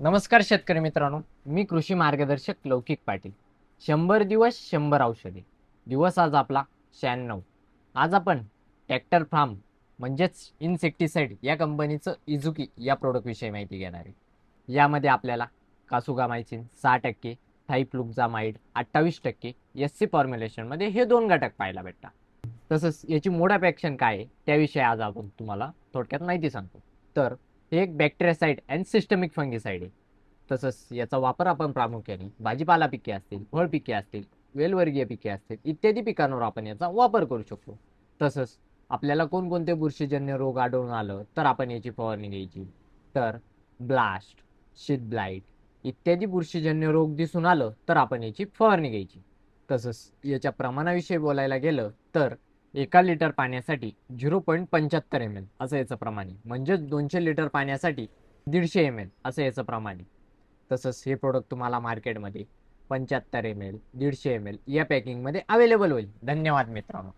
नमस्कार शेतकरी मित्रांनो, मी कृषी मार्गदर्शक लौकिक पाटील. 100 दिवस 100 औषधे. दिवस आज आपला 96. आज आपण ट्रॅक्टर फार्म म्हणजेच इन्सेक्टिसाइड या कंपनीचं इझुकी या प्रोडक्टविषयी माहिती घेणार आहे. यामध्ये आपल्याला कासुगामायसिन 6%, थाईफ्लुक्झामाइड 28%, SC फॉर्म्युलेशनमध्ये हे दोन घटक पाहायला भेटतात. तसंच याची मोड ऑफ ॲक्शन काय आहे त्याविषयी आज आपण तुम्हाला थोडक्यात माहिती सांगतो. तर हे एक बॅक्टेरियासाइड अँड सिस्टमिक फंगिसाइड आहे. तसंच याचा वापर आपण प्रामुख्याने भाजीपाला पिके असतील, फळ पिके असतील, वेलवर्गीय पिके असतील इत्यादी पिकांवर आपण याचा वापर करू शकतो. तसंच आपल्याला कोणकोणते बुरशीजन्य रोग आढळून आलं तर आपण याची फवारणी घ्यायची. तर ब्लास्ट, शीत ब्लाइट इत्यादी बुरशीजन्य रोग दिसून आलं तर आपण याची फवारणी घ्यायची. तसंच याच्या प्रमाणाविषयी बोलायला गेलं तर 1 लिटर पाण्यासाठी 0.75 ml असं याचं प्रमाण आहे. म्हणजेच 200 लिटर पाण्यासाठी 150 ml असं याचं प्रमाण आहे. तसंच हे प्रोडक्ट तुम्हाला मार्केटमध्ये 75 ml, 150 ml या पॅकिंगमध्ये अवेलेबल होईल. धन्यवाद मित्रांनो.